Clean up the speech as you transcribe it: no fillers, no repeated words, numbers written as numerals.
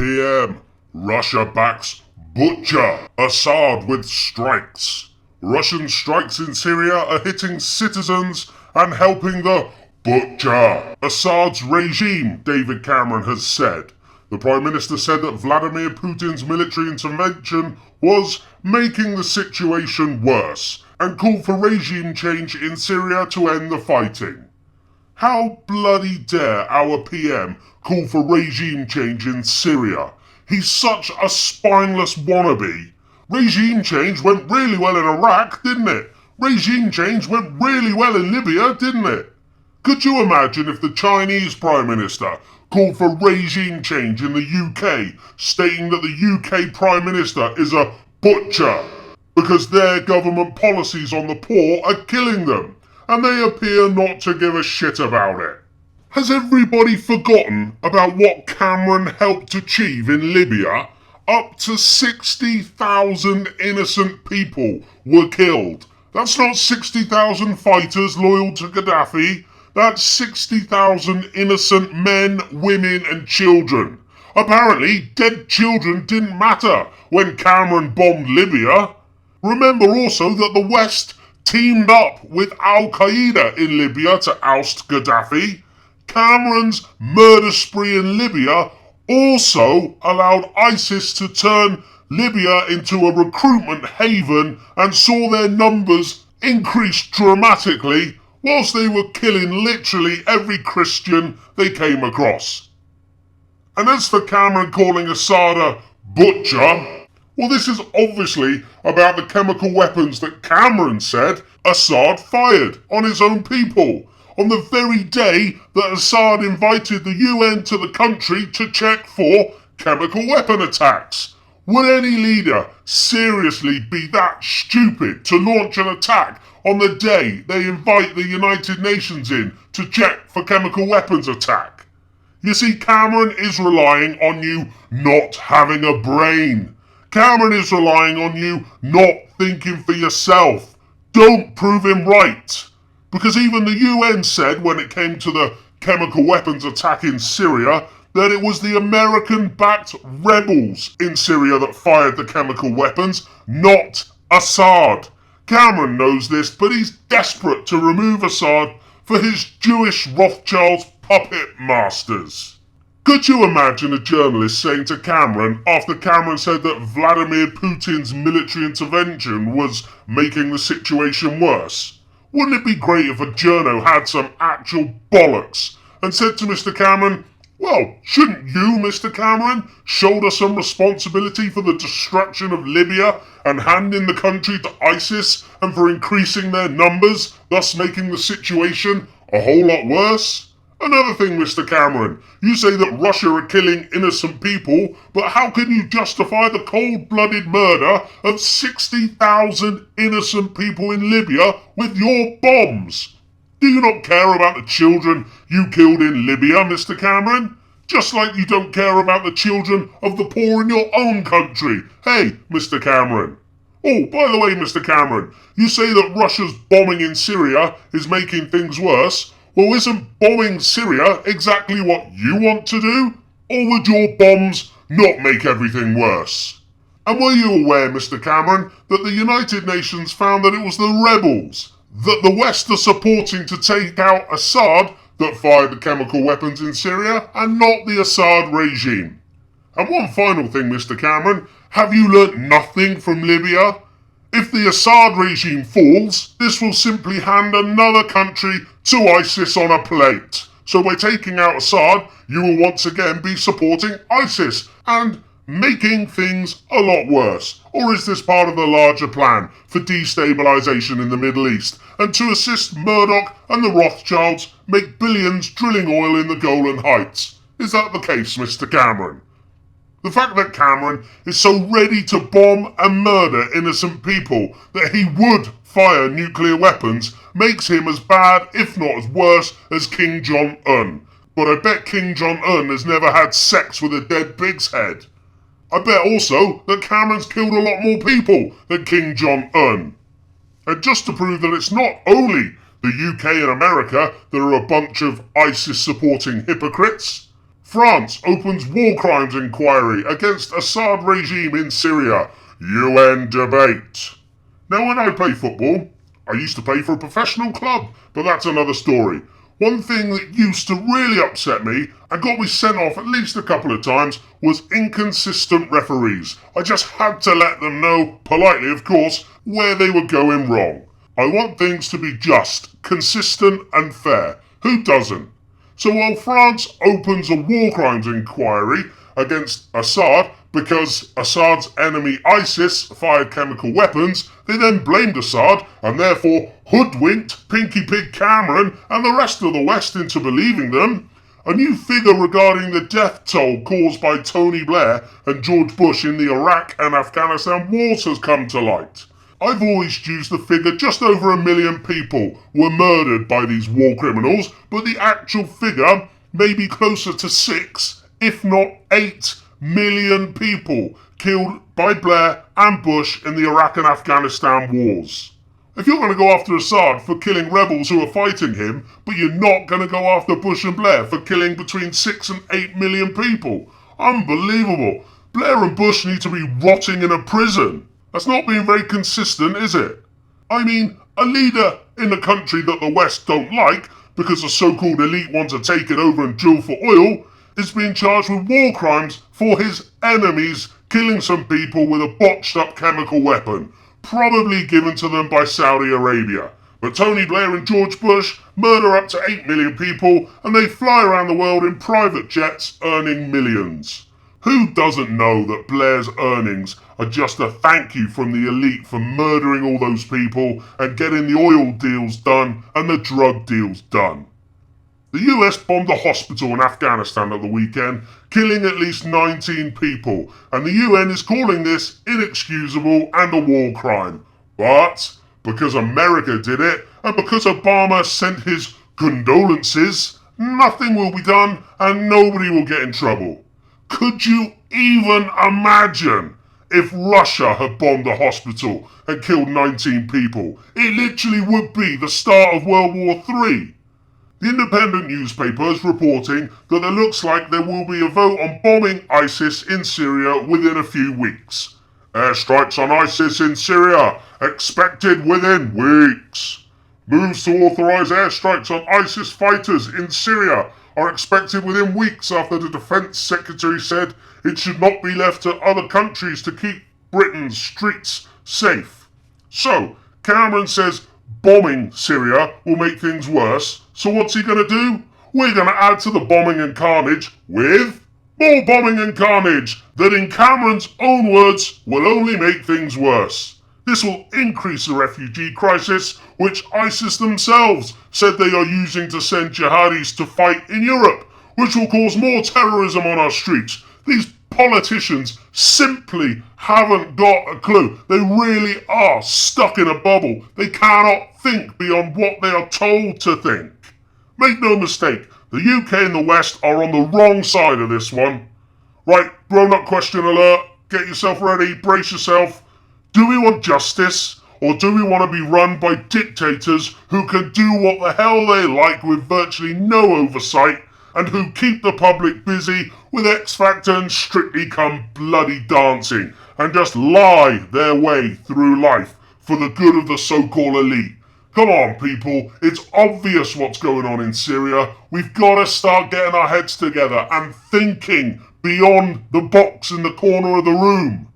PM. Russia backs Butcher Assad with strikes. Russian strikes in Syria are hitting citizens and helping the Butcher Assad's regime, David Cameron has said. The Prime Minister said that Vladimir Putin's military intervention was making the situation worse and called for regime change in Syria to end the fighting. How bloody dare our PM call for regime change in Syria? He's such a spineless wannabe. Regime change went really well in Iraq, didn't it? Regime change went really well in Libya, didn't it? Could you imagine if the Chinese Prime Minister called for regime change in the UK, stating that the UK Prime Minister is a butcher because their government policies on the poor are killing them, and they appear not to give a shit about it? Has everybody forgotten about what Cameron helped achieve in Libya? Up to 60,000 innocent people were killed. That's not 60,000 fighters loyal to Gaddafi. That's 60,000 innocent men, women and children. Apparently, dead children didn't matter when Cameron bombed Libya. Remember also that the West teamed up with Al-Qaeda in Libya to oust Gaddafi. Cameron's murder spree in Libya also allowed ISIS to turn Libya into a recruitment haven and saw their numbers increase dramatically whilst they were killing literally every Christian they came across. And as for Cameron calling Assad a butcher, well, this is obviously about the chemical weapons that Cameron said Assad fired on his own people on the very day that Assad invited the UN to the country to check for chemical weapon attacks. Would any leader seriously be that stupid to launch an attack on the day they invite the United Nations in to check for chemical weapons attack? You see, Cameron is relying on you not having a brain. Cameron is relying on you not thinking for yourself. Don't prove him right. Because even the UN said when it came to the chemical weapons attack in Syria that it was the American-backed rebels in Syria that fired the chemical weapons, not Assad. Cameron knows this, but he's desperate to remove Assad for his Jewish Rothschilds puppet masters. Could you imagine a journalist saying to Cameron, after Cameron said that Vladimir Putin's military intervention was making the situation worse? Wouldn't it be great if a journo had some actual bollocks and said to Mr. Cameron, well, shouldn't you, Mr. Cameron, shoulder some responsibility for the destruction of Libya and hand in the country to ISIS and for increasing their numbers, thus making the situation a whole lot worse? Another thing, Mr. Cameron, you say that Russia are killing innocent people, but how can you justify the cold-blooded murder of 60,000 innocent people in Libya with your bombs? Do you not care about the children you killed in Libya, Mr. Cameron? Just like you don't care about the children of the poor in your own country. Hey, Mr. Cameron. Oh, by the way, Mr. Cameron, you say that Russia's bombing in Syria is making things worse. Well, isn't bombing Syria exactly what you want to do? Or would your bombs not make everything worse? And were you aware, Mr. Cameron, that the United Nations found that it was the rebels that the West are supporting to take out Assad that fired the chemical weapons in Syria and not the Assad regime? And one final thing, Mr. Cameron, have you learnt nothing from Libya? If the Assad regime falls, this will simply hand another country to ISIS on a plate. So by taking out Assad, you will once again be supporting ISIS and making things a lot worse. Or is this part of the larger plan for destabilisation in the Middle East and to assist Murdoch and the Rothschilds make billions drilling oil in the Golan Heights? Is that the case, Mr. Cameron? The fact that Cameron is so ready to bomb and murder innocent people that he would fire nuclear weapons makes him as bad, if not as worse, as King Jong-un. But I bet King Jong-un has never had sex with a dead pig's head. I bet also that Cameron's killed a lot more people than King Jong-un. And just to prove that it's not only the UK and America that are a bunch of ISIS-supporting hypocrites, France opens war crimes inquiry against Assad regime in Syria. UN debate. Now, when I play football, I used to play for a professional club, but that's another story. One thing that used to really upset me and got me sent off at least a couple of times was inconsistent referees. I just had to let them know, politely of course, where they were going wrong. I want things to be just, consistent and fair. Who doesn't? So while France opens a war crimes inquiry against Assad because Assad's enemy ISIS fired chemical weapons, they then blamed Assad and therefore hoodwinked Pinky Pig Cameron and the rest of the West into believing them. A new figure regarding the death toll caused by Tony Blair and George Bush in the Iraq and Afghanistan wars has come to light. I've always used the figure just over 1 million people were murdered by these war criminals, but the actual figure may be closer to 6, if not 8 million people killed by Blair and Bush in the Iraq and Afghanistan wars. If you're going to go after Assad for killing rebels who are fighting him, but you're not going to go after Bush and Blair for killing between 6 and 8 million people, unbelievable. Blair and Bush need to be rotting in a prison. That's not being very consistent, is it? I mean, a leader in a country that the West don't like, because the so-called elite want to take it over and drill for oil, is being charged with war crimes for his enemies killing some people with a botched up chemical weapon, probably given to them by Saudi Arabia. But Tony Blair and George Bush murder up to 8 million people and they fly around the world in private jets earning millions. Who doesn't know that Blair's earnings are just a thank you from the elite for murdering all those people and getting the oil deals done and the drug deals done? The US bombed a hospital in Afghanistan at the weekend, killing at least 19 people, and the UN is calling this inexcusable and a war crime. But because America did it, and because Obama sent his condolences, nothing will be done and nobody will get in trouble. Could you even imagine if Russia had bombed a hospital and killed 19 people? It literally would be the start of World War III. The independent newspaper is reporting that it looks like there will be a vote on bombing ISIS in Syria within a few weeks. Airstrikes on ISIS in Syria expected within weeks. Moves to authorise airstrikes on ISIS fighters in Syria are expected within weeks after the Defence Secretary said it should not be left to other countries to keep Britain's streets safe. So, Cameron says bombing Syria will make things worse, so what's he going to do? We're going to add to the bombing and carnage with more bombing and carnage that in Cameron's own words will only make things worse. This will increase the refugee crisis, which ISIS themselves said they are using to send jihadis to fight in Europe, which will cause more terrorism on our streets. These politicians simply haven't got a clue. They really are stuck in a bubble. They cannot think beyond what they are told to think. Make no mistake, the UK and the West are on the wrong side of this one. Right, grown-up question alert. Get yourself ready, brace yourself. Do we want justice, or do we want to be run by dictators who can do what the hell they like with virtually no oversight, and who keep the public busy with X Factor and Strictly Come Bloody Dancing, and just lie their way through life for the good of the so-called elite? Come on, people, it's obvious what's going on in Syria. We've got to start getting our heads together and thinking beyond the box in the corner of the room.